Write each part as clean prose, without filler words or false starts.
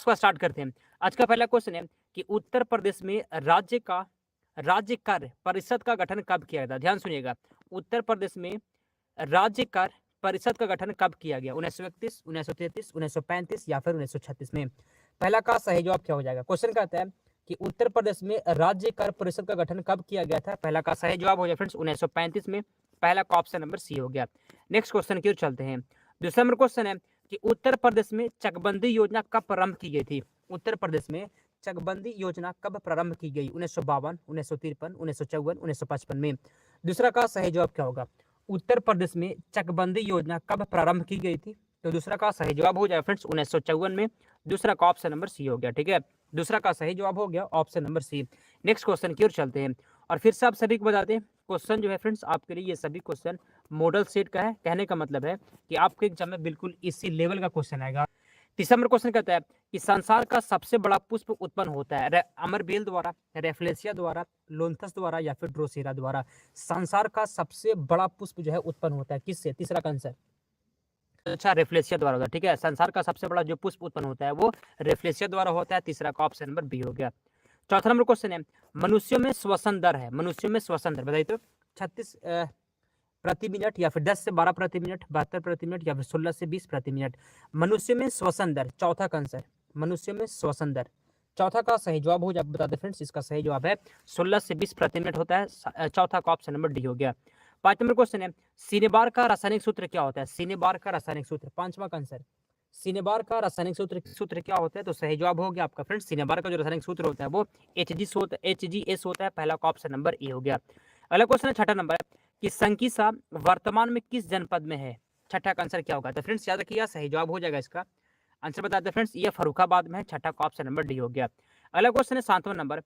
उसका स्टार्ट करते हैं। आज का पहला क्वेश्चन है कि उत्तर प्रदेश में राज्य कर परिषद का गठन कब किया गया था? ध्यान सुनिएगा। उत्तर प्रदेश में राज्य कर परिषद का गठन कब किया गया? 1931, 1933, 1935 या फिर 1936 में? पहला का सही जवाब क्या हो जाएगा? क्वेश्चन कहता है कि उत्तर प्रदेश में राज्य कर परिषद का गठन कब किया गया था? पहला का सही जवाब हो जाए फ्रेंड्स 1935 में। पहला का ऑप्शन नंबर सी हो गया। नेक्स्ट क्वेश्चन की ओर चलते हैं। दूसरा नंबर क्वेश्चन है कि उत्तर प्रदेश में चकबंदी योजना कब प्रारंभ की गई थी? उत्तर प्रदेश में चकबंदी योजना कब प्रारंभ की गई? 1952, 1953, 1954, 1955 में? दूसरा का सही जवाब क्या होगा? उत्तर प्रदेश में चकबंदी योजना कब प्रारंभ की गई थी? तो दूसरा का सही जवाब हो जाएगा फ्रेंड्स 1954 में। दूसरा का ऑप्शन नंबर सी हो गया। ठीक है, दूसरा का सही जवाब हो गया option number C. Next question की ओर चलते हैं और फिर से आप सभी को बता दें क्वेश्चन जो है फ्रेंड्स आपके लिए ये सभी क्वेश्चन मॉडल सेट का है। कहने का मतलब है कि आपके एग्जाम में बिल्कुल इसी लेवल का क्वेश्चन आएगा। तीसरा नंबर क्वेश्चन कहता है कि संसार का सबसे बड़ा पुष्प उत्पन्न होता है अमरबेल द्वारा, रेफ्लेशिया द्वारा, लोंथस द्वारा या फिर ड्रोसेरा द्वारा? संसार का सबसे बड़ा पुष्प जो है उत्पन्न होता है किससे? तीसरा का आंसर अच्छा रेफ्लेशिया द्वारा होता है। ठीक है, संसार का सबसे बड़ा जो पुष्प उत्पन्न होता है वो रेफ्लेशिया द्वारा होता है। तीसरा का ऑप्शन नंबर बी हो गया। चौथा नंबर क्वेश्चन है मनुष्यों में श्वसन दर है, मनुष्यों में श्वसन दर बताइए तो 36 प्रति मिनट या फिर 10 से 12 प्रति मिनट, 72 प्रति मिनट या फिर 16 से 20 प्रति मिनट? मनुष्य में श्वसन दर, चौथा का आंसर मनुष्य में श्वसन दर। चौथा का सही जवाब हो जाए बता दे फ्रेंड्स, इसका सही जवाब है 16 से 20 प्रति मिनट होता है। चौथा का ऑप्शन नंबर डी हो गया। पांच नंबर क्वेश्चन है सिनेबार का रासायनिक सूत्र क्या होता है? सिनेबार का रासायनिक सूत्र, पांचवा का आंसर सिनेबार का रासायनिक सूत्र क्या होता है? तो सही जवाब हो गया आपका फ्रेंड्स सिनेबार का जो रासायनिक सूत्र होता है वो HGS होता है। पहला का ऑप्शन नंबर ए हो गया। अगला क्वेश्चन है छठा नंबर कि संकिसा वर्तमान में किस जनपद में है? छठा का आंसर क्या होगा? तो फ्रेंड्स याद रखिएगा सही जवाब हो जाएगा इसका आंसर बताते हैं फ्रेंड्स, ये फर्रुखाबाद में है। छठा का ऑप्शन नंबर डी हो गया। अगला क्वेश्चन है सातवां नंबर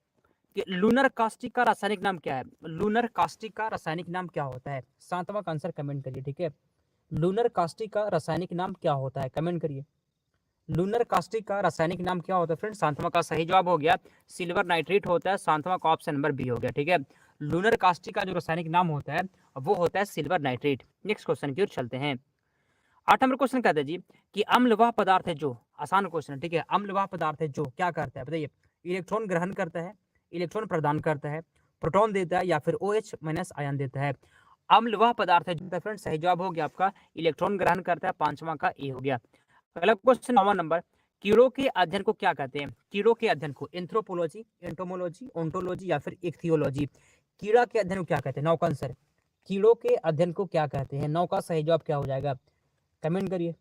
कि लूनर कास्टिक का रासायनिक नाम क्या है? लूनर कास्टिक का रासायनिक नाम क्या होता है? सातवां का आंसर कमेंट करिए। ठीक है, लूनर कास्टिक का रासायनिक नाम क्या होता है? कमेंट करिए। लूनर कास्टिक का रासायनिक नाम क्या होता है फ्रेंड्स? सातवां का सही जवाब हो गया सिल्वर नाइट्रेट होता है। सातवां का ऑप्शन नंबर बी हो गया। ठीक है, लूनर कास्टिक का जो रासायनिक नाम होता है वो होता है सिल्वर नाइट्रेट। नेक्स्ट क्वेश्चन की ओर चलते हैं। 8 नंबर क्वेश्चन कहते हैं जी कि अम्ल वह पदार्थ है जो, आसान क्वेश्चन है। ठीक है, अम्ल वह पदार्थ है जो क्या करता है बताइए? इलेक्ट्रॉन ग्रहण करता है, इलेक्ट्रॉन प्रदान करता है, प्रोटॉन देता है या फिर OH माइनस आयन देता है? अम्ल वह पदार्थ है जो फ्रेंड्स सही जवाब हो गया आपका इलेक्ट्रॉन ग्रहण करता है। पांचवा का ए हो गया। अगला क्वेश्चन 9वां नंबर कीड़ों के अध्ययन को क्या कहते हैं? कीड़ों के अध्ययन को एंथ्रोपोलॉजी, एंटोमोलॉजी, ओंटोलॉजी या फिर इक्थियोलॉजी? कीड़ा के अध्ययन को क्या कहते हैं? नौ का आंसर कीड़ों के अध्ययन को क्या कहते हैं? नौ का सही जवाब क्या हो जाएगा? कमेंट करिए।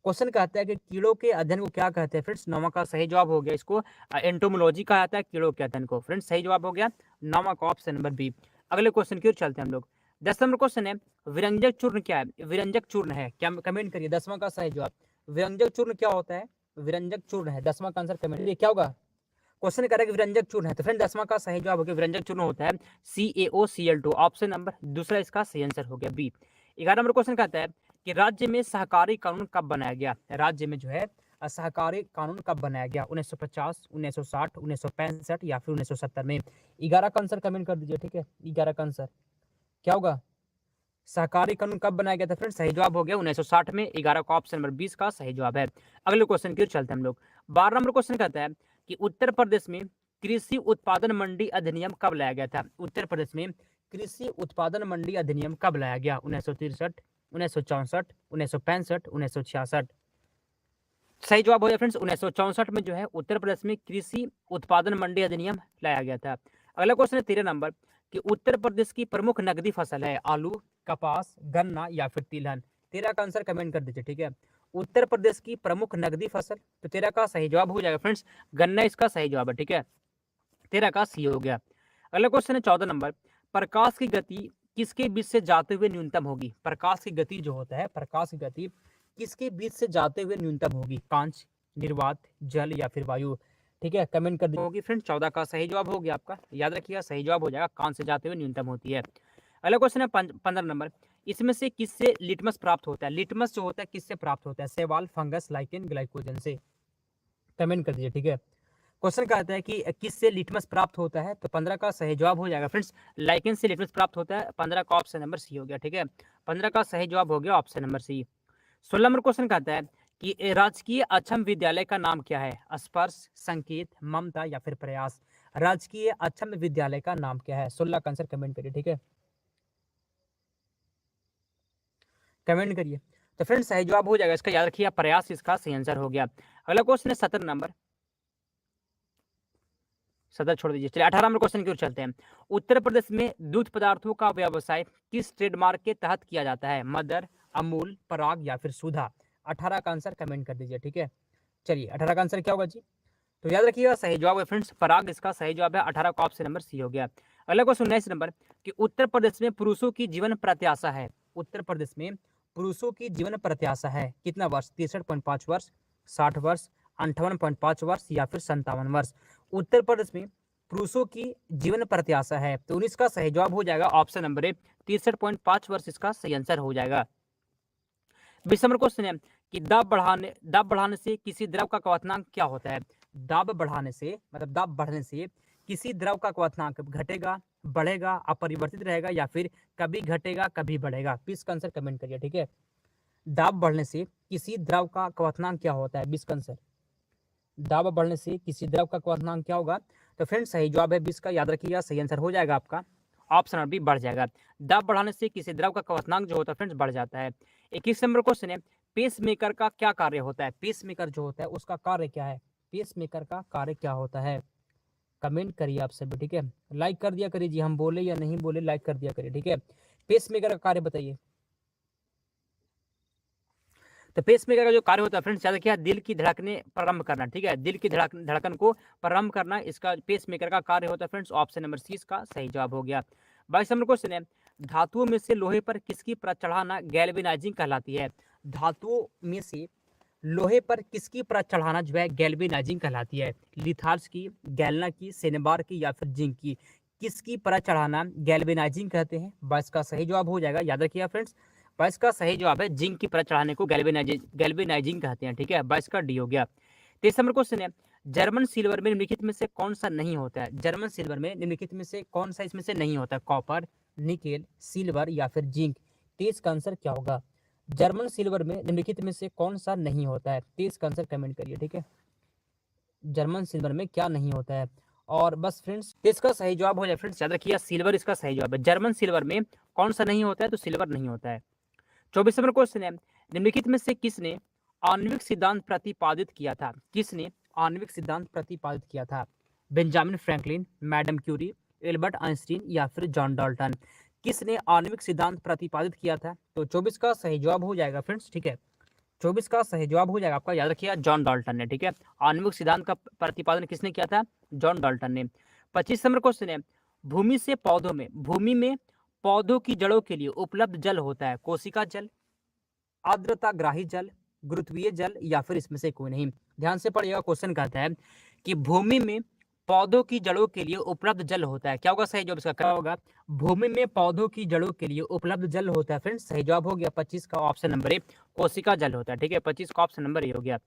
क्वेश्चन कहता है कि कीड़ों के अध्ययन को क्या कहते हैं फ्रेंड्स? नौवां का सही जवाब हो गया इसको एंटोमोलॉजी कहा जाता है कीड़ों के अध्ययन को। फ्रेंड्स सही जवाब हो गया नौवां का ऑप्शन नंबर बी। अगले क्वेश्चन की ओर चलते हैं हम लोग। 10 नंबर क्वेश्चन है विरंजक चूर्ण क्या है? विरंजक चूर्ण है क्या? कमेंट करिए 10वां का सही जवाब। विरंजक चूर्ण क्या होता है? विरंजक चूर्ण है। 10वां का आंसर कमेंट करिए क्या होगा? क्वेश्चन कह रहा है कि विरंजक चूर्ण है तो फ्रेंड 10वां का सही जवाब हो गया विरंजक चूर्ण होता है CaOCl2। ऑप्शन नंबर दूसरा इसका सही आंसर हो गया बी। 11 नंबर क्वेश्चन कहता है कि राज्य में सहकारी कानून कब बनाया गया? राज्य में जो है सहकारी कानून कब बनाया गया? 1950, 1960, 1965 या फिर 1970 में? 11 का आंसर कमेंट कर दीजिए। ठीक है, 11 का आंसर क्या होगा? सहकारी कानून कब बनाया गया था फ्रेंड? सही जवाब हो गया 1960 में। 11 का ऑप्शन नंबर 20 का सही जवाब है। अगले क्वेश्चन की ओर चलते हैं हम लोग। 12 नंबर क्वेश्चन कहता है कि उत्तर प्रदेश में कृषि उत्पादन मंडी अधिनियम कब लाया गया था? उत्तर प्रदेश में कृषि उत्पादन मंडी अधिनियम कब लाया गया? 1963, 1964, 1965, 1966? सही जवाब हो जाए फ्रेंड्स 1964 में जो है उत्तर प्रदेश में कृषि उत्पादन मंडी अधिनियम लाया गया था। अगला क्वेश्चन है 13 नंबर कि उत्तर प्रदेश की प्रमुख नकदी फसल है आलू, कपास, गन्ना या फिर तिलहन? 13 का आंसर कमेंट कर दीजिए। ठीक है, उत्तर प्रदेश की प्रमुख नकदी फसल तो 13 का सही जवाब हो जाएगा फ्रेंड्स गन्ना इसका सही जवाब है। ठीक है, 13 का सी हो गया। अगला क्वेश्चन है 14 नंबर प्रकाश की गति किसके बीच से जाते हुए न्यूनतम होगी? प्रकाश की गति जो होता है प्रकाश की गति किसके बीच से जाते हुए न्यूनतम होगी? कांच, निर्वात, जल या फिर वायु? ठीक है, कमेंट कर दी होगी फ्रेंड्स। 14 का सही जवाब हो गया आपका, याद रखिएगा सही जवाब हो जाएगा कांच से जाते हुए न्यूनतम होती है। अगला क्वेश्चन है 15 नंबर इसमें से किससे लिटमस प्राप्त होता है? लिटमस जो होता है किससे प्राप्त होता है? शैवाल, फंगस, लाइकेन, ग्लाइकोजन से? कमेंट कर दीजिए। ठीक है, क्वेश्चन कहता है कि किससे लिटमस प्राप्त होता है? तो 15 का सही जवाब हो जाएगा फ्रेंड्स लाइकेन से लिटमस प्राप्त होता है। 15 का ऑप्शन नंबर सी हो गया। ठीक है, 15 का सही जवाब हो गया option number C. 16 number question कहता है कि राजकीय अक्षम विद्यालय का नाम क्या है? स्पर्श, संकेत, ममता या फिर प्रयास। राजकीय अक्षम विद्यालय का नाम क्या है? 16 का आंसर कमेंट करिए, ठीक है, कमेंट करिए। तो फ्रेंड्स सही जवाब हो जाएगा इसका, याद रखिए प्रयास इसका सही आंसर हो गया। अगला क्वेश्चन है 17 नंबर, 17 छोड़ दीजिए, चलिए 18 नंबर क्वेश्चन की ओर चलते हैं। उत्तर प्रदेश में दूध पदार्थों का व्यवसाय किस ट्रेडमार्क के तहत किया जाता है? मदर, अमूल, पराग या फिर सुधा। 18 का आंसर कमेंट कर दीजिए, ठीक है। चलिए 18 का आंसर क्या होगा जी? तो याद रखिएगा सही जवाब है फ्रेंड्स पराग, इसका सही जवाब है। 18 का ऑप्शन नंबर सी हो गया। अगला क्वेश्चन 19 नंबर कि उत्तर प्रदेश में पुरुषों की जीवन प्रत्याशा है। उत्तर प्रदेश में पुरुषों की जीवन प्रत्याशा है कितना वर्ष? 63.5 वर्ष, 60 वर्ष, 58.5 वर्ष या फिर 57 वर्ष। उत्तर प्रदेश में पुरुषों की जीवन प्रत्याशा है, तो 19 का सही जवाब हो जाएगा ऑप्शन नंबर ए, 63.5 वर्ष इसका सही आंसर हो जाएगा। 20 नंबर क्वेश्चन है कि दाब बढ़ाने से किसी द्रव का क्वथनांक क्या होता है? दाब बढ़ाने से मतलब दाब बढ़ने से किसी द्रव का क्वथनांक घटेगा, बढ़ेगा, अपरिवर्तित रहेगा या फिर कभी घटेगा कभी बढ़ेगा। प्लीज का आंसर कमेंट करिए, ठीक है। दाब बढ़ने से किसी द्रव का क्वथनांक क्या होता है? 20 का आंसर। दाब बढ़ने से किसी द्रव का क्वथनांक क्या होगा? तो फ्रेंड्स सही जवाब है 20 का, याद रखिएगा सही आंसर हो जाएगा आपका ऑप्शन भी बढ़ जाएगा। दाब बढ़ाने से किसी द्रव का क्वथनांक जो होता है फ्रेंड्स बढ़ जाता है। 21 नंबर क्वेश्चन है पेस मेकर का क्या कार्य होता है? पेस मेकर जो होता है उसका कार्य क्या है? पेस मेकर का कार्य क्या होता है? कमेंट करिए आप सभी, ठीक है। लाइक कर दिया करिए जी, हम बोले या नहीं बोले लाइक कर दिया करिए, ठीक है। पेस मेकर का कार्य बताइए। तो पेस मेकर का जो कार्य होता है फ्रेंड्स याद रखिए दिल की धड़कने प्रारंभ करना, ठीक है, दिल की धड़कन को प्रारंभ करना इसका पेस मेकर का कार्य होता है फ्रेंड्स। ऑप्शन नंबर सी इसका सही जवाब हो गया। 22 नंबर क्वेश्चन है धातुओं में से लोहे पर किसकी परत चढ़ाना गैल्वेनाइजिंग कहलाती है? धातुओं में से लोहे पर किसकी परत चढ़ाना जो है गैल्वेनाइजिंग कहलाती है? लिथार्स की, गैल्ना की, सेनेबार की या फिर जिंक की। किसकी परत चढ़ाना गैल्वेनाइजिंग कहते हैं? 22 का सही जवाब हो जाएगा, याद रखिएगा फ्रेंड्स 22 का सही जवाब है जिंक की परत चढ़ाने को गैल्वेनाइजिंग कहते हैं, ठीक है। 22 का डी हो गया। 23 नंबर क्वेश्चन है जर्मन सिल्वर में निम्नलिखित में से कौन सा नहीं होता है? जर्मन सिल्वर में निम्नलिखित में से कौन सा इसमें से नहीं होता है? कॉपर, निकेल, सिल्वर या फिर जिंक। 23 का आंसर क्या होगा? जर्मन सिल्वर में निम्नलिखित में से कौन सा नहीं होता है? 23 का आंसर कमेंट करिए, ठीक है। जर्मन सिल्वर में क्या नहीं होता है? और बस फ्रेंड्स इसका सही जवाब हो जाए फ्रेंड्स, याद रखिए सिल्वर इसका सही जवाब है। जर्मन सिल्वर में कौन सा नहीं होता है? तो सिल्वर नहीं होता है। 24 नंबर क्वेश्चन है निम्नलिखित में से किसने आणविक सिद्धांत प्रतिपादित किया था? किसने आणविक सिद्धांत प्रतिपादित किया था? Benjamin Franklin, madam Curie, Albert Einstein या फिर जॉन डाल्टन। किसने आणविक सिद्धांत प्रतिपादित किया था? तो 24 का सही जवाब हो जाएगा फ्रेंड्स, ठीक है। 24 का सही जवाब हो जाएगा आपका, याद रखिएगा जॉन डाल्टन ने, ठीक है। आणविक सिद्धांत का प्रतिपादन किसने किया था? जॉन डाल्टन ने। 25 नंबर क्वेश्चन है भूमि में पौधों की जड़ों के लिए उपलब्ध जल होता है कोशिका जल, आर्द्रताग्राही जल, गुरुत्वीय जल या फिर इसमें से कोई नहीं। ध्यान से पढ़िएगा, क्वेश्चन कहता है कि भूमि में पौधों की जड़ों के लिए उपलब्ध जल होता है। क्या होगा सही जवाब इसका? क्या होगा? भूमि में पौधों की जड़ों के लिए उपलब्ध जल होता है फ्रेंड्स, सही जवाब हो गया 25 का ऑप्शन नंबर ए, कोशिका जल होता है, ठीक है। 25 का ऑप्शन नंबर ए हो गया।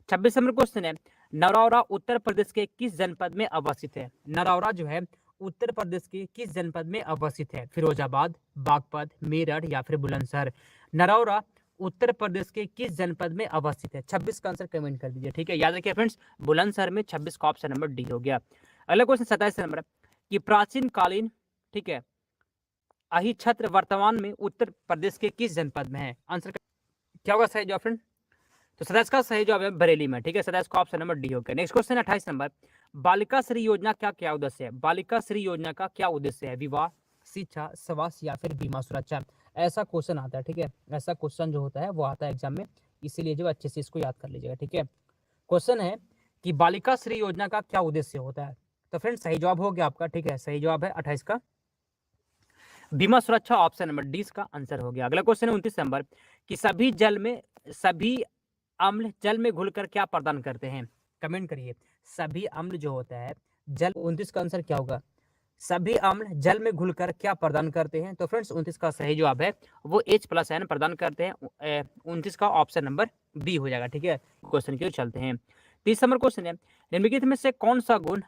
26 नंबर क्वेश्चन है नरौरा उत्तर प्रदेश के किस जनपद में अवस्थित है? नरौरा जो है उत्तर प्रदेश के किस जनपद में अवस्थित है? फिरोजाबाद, बागपत, मेरठ या फिर बुलंदशहर। नरौरा उत्तर प्रदेश के किस जनपद में अवस्थित है? 26 का आंसर कमेंट कर दीजिए, ठीक है। याद रखिए फ्रेंड्स बुलंदशहर में। 26 का ऑप्शन नंबर डी हो गया। अगला क्वेश्चन 27 नंबर कि प्राचीन कालीन, ठीक है, अहि छत्र वर्तमान में उत्तर प्रदेश के किस जनपद में है? आंसर क्या होगा सही जवाब फ्रेंड? तो 27 का सही जवाब है बरेली में, ठीक है। 27 का ऑप्शन नंबर डी हो गया। नेक्स्ट क्वेश्चन 28 नंबर बालिका श्री योजना का क्या उद्देश्य है? बालिका श्री योजना का क्या उद्देश्य है? विवाह, शिक्षा, स्वास्थ्य या फिर बीमा सुरक्षा। ऐसा क्वेश्चन आता है, ठीक है। ऐसा क्वेश्चन जो होता है वो आता है एग्जाम में, इसीलिए जो अच्छे से इसको याद कर लीजिएगा, ठीक है। क्वेश्चन है कि बालिका श्री योजना का क्या उद्देश्य होता है? तो फ्रेंड सही जवाब हो गया आपका, ठीक है। सही जवाब है 28 का बीमा सुरक्षा, ऑप्शन नंबर डी का आंसर हो गया। अगला क्वेश्चन है 29 नंबर कि सभी अम्ल जल में घुलकर क्या प्रदान करते हैं? कमेंट करिए। सभी अम्ल जो होता है जल, 29 का आंसर क्या होगा? सभी अम्ल जल में घुलकर क्या प्रदान करते हैं? तो फ्रेंड्स 29 का सही जवाब है वो H+N प्रदान करते हैं। 29 का ऑप्शन नंबर बी हो जाएगा, ठीक है। क्वेश्चन की ओर चलते हैं। 30 नंबर क्वेश्चन है निम्नलिखित में से कौन सा गुण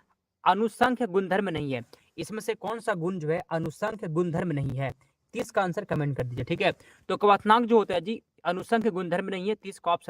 अनुसंख्य गुणधर्म नहीं है? इसमें से कौन सा गुण जो है अनुसंख्य गुणधर्म नहीं है? 30 का आंसर कमेंट कर दीजिए, ठीक है। तो क्वथनांक जो होता है जी अनुसंख्य गुणधर्म नहीं है, 30 का ऑप्शन